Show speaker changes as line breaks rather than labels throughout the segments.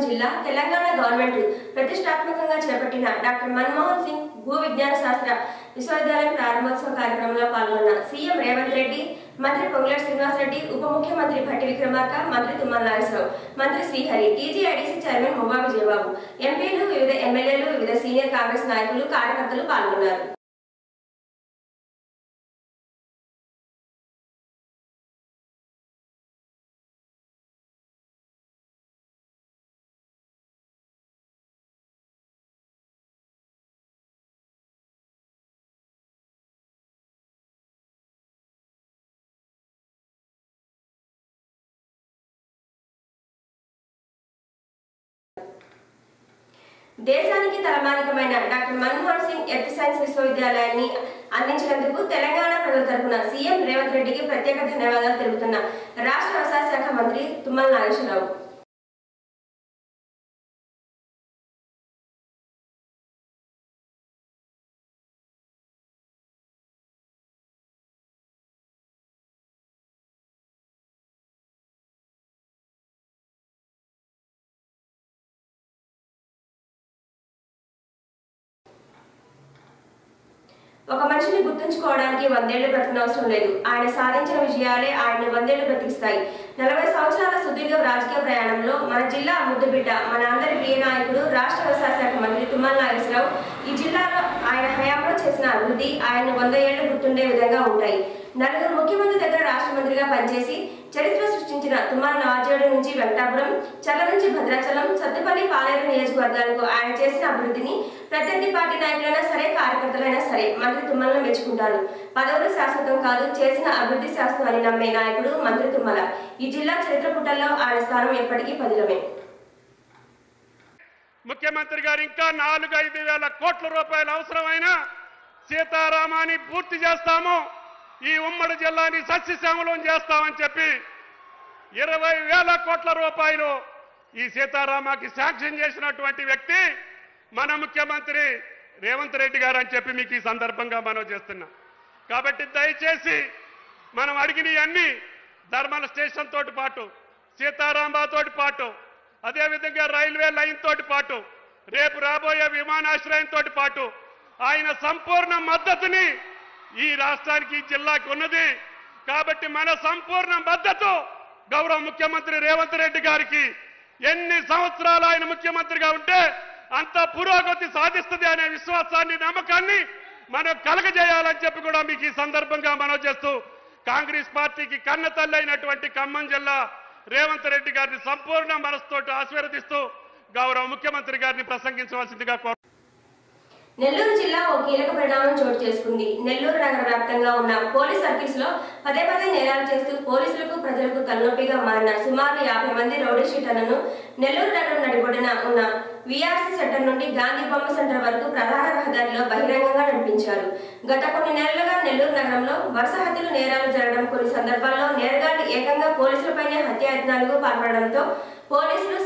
జిల్లా తెలంగాణ గవర్నమెంట్ ప్రతిష్టాత్మకంగా చేపట్టిన డాక్టర్ మన్మోహన్ సింగ్ భూ విజ్ఞాన శాస్త్ర విశ్వవిద్యాలయం ప్రారంభోత్సవ కార్యక్రమంలో పాల్గొన్న సీఎం రేవంత్ రెడ్డి, మంత్రి పొంగులేటి శ్రీనివాస్ రెడ్డి, ఉప ముఖ్యమంత్రి భట్టి విక్రమార్క, మంత్రి తుమ్మల నాగేశ్వరరావు, మంత్రి శ్రీహరి, టీజీఐడీసీ చైర్మన్ మువ్వా విజయబాబు, ఎంపీలు, వివిధ ఎమ్మెల్యేలు, వివిధ సీనియర్ కాంగ్రెస్ నాయకులు, కార్యకర్తలు పాల్గొన్నారు. దేశానికి తలమానికమైన doctor Manmohan Singh earth science విశ్వవిద్యాలయాన్ని అందించినందుకు తెలంగాణ ప్రజల తరఫున సీఎం రేవంత్ రెడ్డికి ప్రత్యేక ధన్యవాదాలు తెలుపుతున్న రాష్ట్ర వ్యవసాయ శాఖ మంత్రి తుమ్మల నాగేశ్వరరావు. ఒక మనిషిని గుర్తుంచుకోవడానికి 100 ఏళ్లు బ్రతకనవసరం లేదు. ఆయన సాధించిన విజయాలే ఆయన్ని 100 ఏళ్లు బ్రతికిస్తాయి. 40 సంవత్సరాల సుదీర్ఘ రాజకీయ ప్రయాణంలో మన జిల్లా ముద్దుబిడ్డ, మన అందరి ప్రియ నాయకుడు, రాష్ట్ర వ్యవసాయ శాఖ మంత్రి తుమ్మల నాగేశ్వరరావు ఈ జిల్లాలో ఆయన హయాంలో చేసిన అభివృద్ధి ఆయన్ని 100 ఏళ్లు గుర్తుండే విధంగా ఉంటాయి. 4 ముఖ్యమంత్రి దగ్గర రాష్ట్ర మంత్రిగా పనిచేసి చరిత్ర సృష్టించిన తుమ్మల నాజేడు నుంచి వెంకటాపురం, చల్ల నుంచి భద్రాచలం, సత్తుపల్లి, పాలేరు నియోజకవర్గాలకు ఆయన చేసిన అభివృద్ధిని ప్రత్యర్థి పార్టీ నాయకులైనా సరే, కార్యకర్తలైనా సరే మంత్రి తుమ్మలను మెచ్చుకుంటారు. పదవులు శాశ్వతం కాదు, చేసిన అభివృద్ధి శాశ్వతం అని నమ్మే నాయకుడు మంత్రి తుమ్మల. ఈ జిల్లా చరిత్ర పుటల్లో ఆయన స్థానం ఎప్పటికీ పదిలమే.
ముఖ్యమంత్రి గారు ఇంకా 4-5 వేల కోట్ల రూపాయలు అవసరమైన సీతారామాన్ని పూర్తి చేస్తాము, ఈ ఉమ్మడి జిల్లాని సస్యశ్యామలం చేస్తామని చెప్పి 20,000 కోట్ల రూపాయలు ఈ సీతారామాకి శాంక్షన్ చేసినటువంటి వ్యక్తి మన ముఖ్యమంత్రి రేవంత్ రెడ్డి గారు అని చెప్పి మీకు ఈ సందర్భంగా మనం చేస్తున్నాం. కాబట్టి దయచేసి మనం అడిగినవన్నీ ధర్మల స్టేషన్ తోటి పాటు, సీతారాంబాతోటి పాటు, అదేవిధంగా రైల్వే లైన్ తోటి పాటు, రేపు రాబోయే విమానాశ్రయంతో పాటు ఆయన సంపూర్ణ మద్దతుని ఈ రాష్ట్రానికి, ఈ జిల్లాకి ఉన్నది. కాబట్టి మన సంపూర్ణ మద్దతు గౌరవ ముఖ్యమంత్రి రేవంత్ రెడ్డి గారికి ఎన్ని సంవత్సరాలు ఆయన ముఖ్యమంత్రిగా ఉంటే అంత పురోగతి సాధిస్తుంది అనే విశ్వాసాన్ని, నమ్మకాన్ని మనం కలగజేయాలని చెప్పి కూడా మీకు ఈ సందర్భంగా మనం చేస్తూ కాంగ్రెస్ పార్టీకి కన్న తల్లి అయినటువంటి ఖమ్మం జిల్లా రేవంత్ రెడ్డి గారిని సంపూర్ణ మనసుతోటి ఆశీర్వదిస్తూ గౌరవ ముఖ్యమంత్రి గారిని ప్రసంగించవలసిందిగా కోరు.
నెల్లూరు జిల్లా ఓ కీలక పరిణామం చోటు చేసుకుంది. నెల్లూరు నగర వ్యాప్తంగా ఉన్న పోలీస్ సర్కిల్స్ లో పదే నేరాలు చేస్తూ పోలీసులకు, ప్రజలకు తలనొప్పిగా మారిన సుమారు 50 మంది రౌడీ షీటర్లను నెల్లూరు నగరం నడిబొడ్డున ఉన్న వీఆర్సీ సెంటర్ నుండి గాంధీ బొమ్మ సెంటర్ వరకు ప్రధాన రహదారిలో బహిరంగంగా నడిపించారు. గత కొన్ని నెలలుగా నెల్లూరు నగరంలో వరుస హత్యలు, నేరాలు జరగడం, కొన్ని సందర్భాల్లో నేరగాళ్లు ఏకంగా పోలీసులపైనే హత్యాయత్నాలకు పాల్పడడంతో పోలీసులు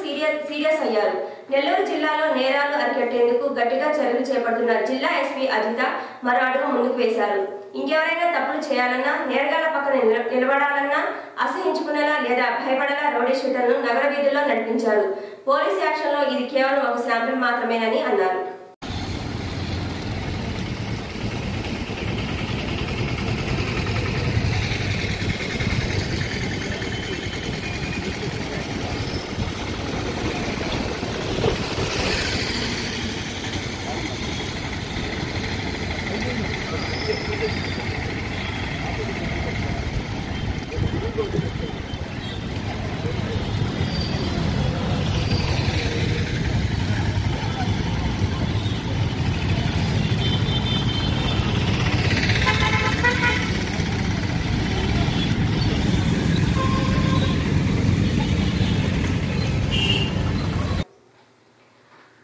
సీరియస్ అయ్యారు. నెల్లూరు జిల్లాలో నేరాలు అరికట్టేందుకు గట్టిగా చర్యలు చేపడుతున్న జిల్లా ఎస్పీ అజిత మరో అడుగు ముందుకు వేశారు. ఇంకెవరైనా తప్పులు చేయాలన్నా, నేరగాళ్ల పక్కన నిలబడాలన్నా అసహించుకునేలా లేదా భయపడేలా రౌడీ షీటర్లను నగర వీధుల్లో నడిపించారు. పోలీస్ యాక్షన్లో ఇది కేవలం ఒక శాంపిల్ మాత్రమేనని అన్నారు.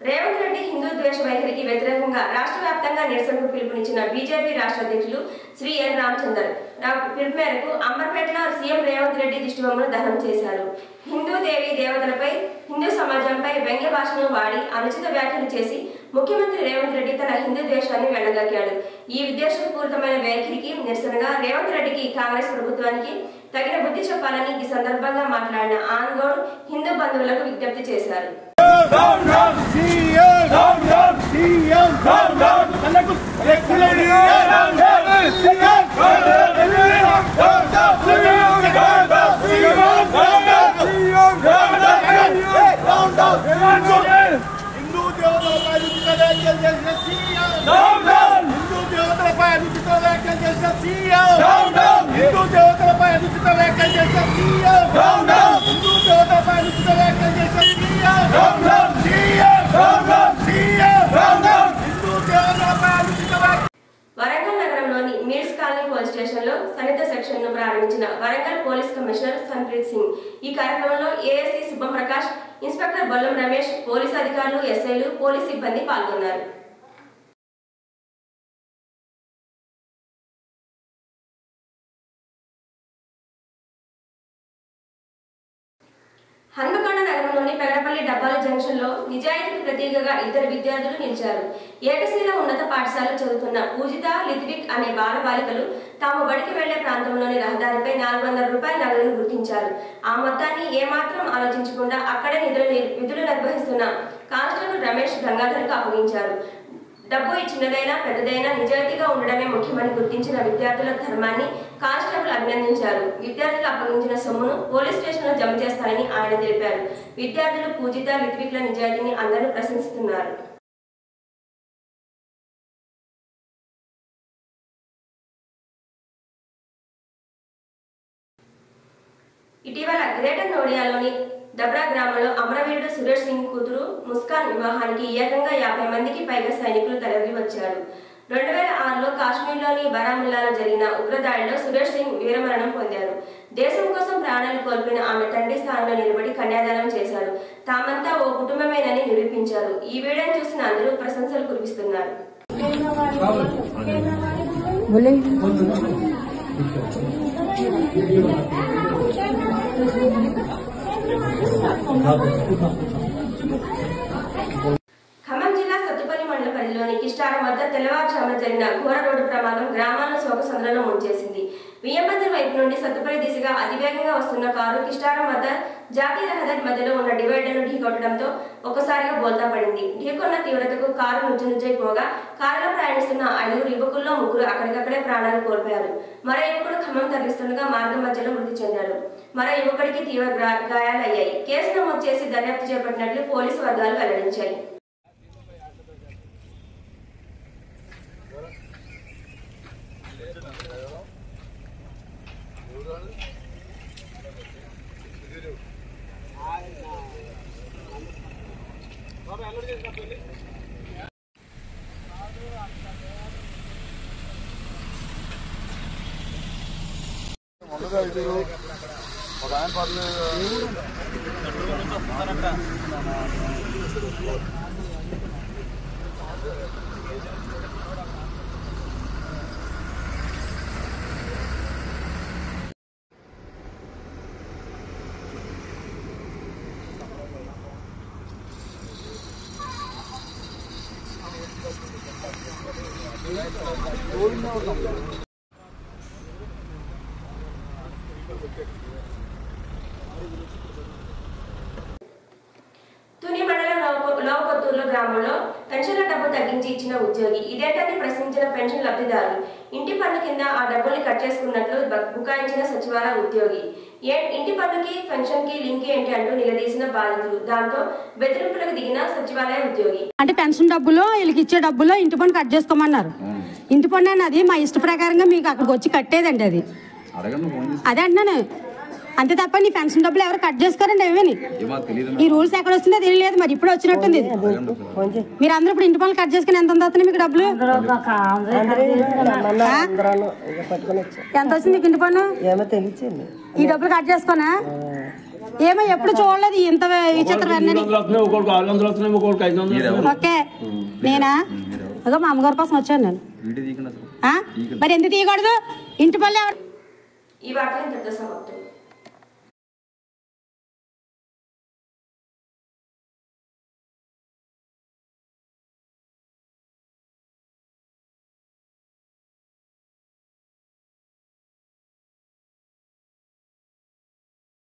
రేవంత్ రెడ్డి హిందూ ద్వేష వైఖరికి వ్యతిరేకంగా రాష్ట్ర వ్యాప్తంగా నిరసనకు పిలుపునిచ్చిన బీజేపీ రాష్ట్ర అధ్యక్షులు శ్రీ ఎన్ రామచందర్ పిలుపు మేరకు అంబర్పేటలో సీఎం రేవంత్ రెడ్డి దిష్టిబొమ్మను దహనం చేశారు. హిందూ దేవి దేవతలపై, హిందూ సమాజంపై వ్యంగ్య భాషను వాడి అనుచిత వ్యాఖ్యలు చేసి ముఖ్యమంత్రి రేవంత్ రెడ్డి తన హిందూ ద్వేషాన్ని వెళ్లగక్కాడు. ఈ విద్వేషపూరితమైన వ్యాఖ్యలకి నిరసనగా రేవంత్ రెడ్డికి, కాంగ్రెస్ ప్రభుత్వానికి తగిన బుద్ధి చెప్పాలని ఈ సందర్భంగా మాట్లాడిన ఆన్గౌడ్ హిందూ బంధువులకు విజ్ఞప్తి చేశారు. వరంగల్ నగరంలోని మీర్స్ కాలనీ పోలీస్ స్టేషన్లో సన్నిహిత సెక్షన్ను ప్రారంభించిన వరంగల్ పోలీస్ కమిషనర్ సన్ప్రీత్ సింగ్. ఈ కార్యక్రమంలో ఏఎస్సీ శుభం ప్రకాష్, ఇన్స్పెక్టర్ బొల్లం రమేష్, పోలీసు అధికారులు, ఎస్ఐలు, పోలీసు సిబ్బంది పాల్గొన్నారు. హన్మకొండ నగరంలోని పెగడపల్లి డబ్బాల జంక్షన్ లో నిజాయితీకి ప్రతీకగా ఇద్దరు విద్యార్థులు నిలిచారు. ఏకశీల ఉన్నత పాఠశాల చదువుతున్న పూజిత, లిత్విక్ అనే బాలబాలికలు తాము బడికి వెళ్లే ప్రాంతంలోని రహదారిపై 400 రూపాయల నగదును గుర్తించారు. ఆ మొత్తాన్ని ఏమాత్రం ఆలోచించకుండా అక్కడే విధులు నిర్వహిస్తున్న కానిస్టేబుల్ రమేష్ గంగాధర్కు అప్పగించారు. డబ్బు చిన్నదైనా పెద్దదైనా నిజాయితీగా ఉండడమే ముఖ్యమని గుర్తించిన విద్యార్థుల ధర్మాన్ని కానిస్టేబుల్ అభినందించారు. విద్యార్థులు అప్పగించిన సొమ్మును పోలీస్ స్టేషన్లో జమ చేస్తారని ఆయన తెలిపారు. విద్యార్థులు పూజిత, లిత్విక్ల నిజాయితీని అందరూ ప్రశంసిస్తున్నారు. ఇటీవల గ్రేటర్ నోడియాలోని దబ్రా గ్రామంలో అమరవీరుడు సురేష్ సింగ్ కూతురు ముస్కాన్ వివాహానికి ఏకంగా 50 మందికి పైగా సైనికులు తరలి వచ్చారు. 2006లో కాశ్మీర్లోని బారాముల్లాలో జరిగిన ఉగ్రదాడిలో సురేష్ సింగ్ వీరమరణం పొందారు. దేశం కోసం ప్రాణాలు కోల్పోయిన ఆమె తండ్రి స్థానంలో నిలబడి కన్యాదానం చేశారు. తామంతా ఓ కుటుంబమేనని నిరూపించారు. ఈ వీడియోను చూసిన అందరూ ప్రశంసలు కురిపిస్తున్నారు. ఖమ్మం జిల్లా సత్తుపల్లి మండల పరిధిలోని కిష్టారం వద్ద తెల్లవారుజామున జరిగిన ఘోర రోడ్డు ప్రమాదం గ్రామాలను శోకసంద్రంలో ముంచేసింది. వియ్యంబద్దర్ వైపు నుండి సత్తుపల్లి దిశగా అతివేగంగా వస్తున్న కారు కిష్టారం వద్ద జాతీయ రహదారి మధ్యలో ఉన్న డివైడర్ను ఢీకొట్టడంతో ఒక్కసారిగా బోల్తా పడింది. ఢీకొన్న తీవ్రతకు కారు నుజ్జునుజ్జైపోగా కారులో ప్రయాణిస్తున్న 5 యువకుల్లో 3 అక్కడికక్కడే ప్రాణాలు కోల్పోయారు. మరో యువకుడు ఖమ్మం తరలిస్తుండగా మార్గం మధ్యలో మృతి చెందాడు. మరో యువకుడికి తీవ్ర గాయాలయ్యాయి. కేసు నమోదు చేసి దర్యాప్తు చేపట్టినట్లు పోలీసు వర్గాలు వెల్లడించాయి. తుని మండలం లోవకొత్తూరులో గ్రామంలో పెన్షన్ల డబ్బు తగ్గించి ఇచ్చిన ఉద్యోగి ఇదేంటని ప్రశ్నించిన పెన్షన్ లబ్ధిదారులు ఇంటి పన్ను కింద ఆ డబ్బుల్ని కట్ చేసుకున్నట్లు బుకాయించిన సచివాలయ ఉద్యోగి. ఇంటి పన్నుకి పెన్షన్ కి లింక్ ఏంటి అంటూ నిలదీసిన బాధితులు. దాంతో బెదిరింపులకు దిగిన సచివాలయ ఉద్యోగి
అంటే పెన్షన్ డబ్బులు వీళ్ళకి ఇచ్చే డబ్బులు ఇంటి పన్ను కట్ చేసుకోమన్నారు. ఇంటి పన్ను అనేది మా ఇష్ట ప్రకారంగా మీకు అక్కడికి వచ్చి కట్టేదండి. అది అదే అంటున్నాను. అంతే తప్ప నీ పెన్షన్ డబ్బులు ఎవరు కట్ చేసుకోరండి. ఏమని ఈ రూల్స్ ఎక్కడ వస్తుందో తెలియలేదు. మరి ఇప్పుడు వచ్చినట్టుంది. మీరు అందరూ ఇప్పుడు ఇంటి పనులు కట్ చేసుకుని ఎంత వస్తుంది మీకు డబ్బులు? ఎంత వచ్చింది మీకు ఇంటి పన్ను? ఈ డబ్బులు కట్ చేసుకోనా? ఏమో ఎప్పుడు చూడలేదు ఇంత విచిత్రం. ఓకే నేనా అదో మా అమ్మగారి కోసం వచ్చాను నేను. మరి ఎందుకు తీయకూడదు? ఇంటి పనులు ఎవరు?
ఈ వార్త ఇంతటితో సమాప్తం.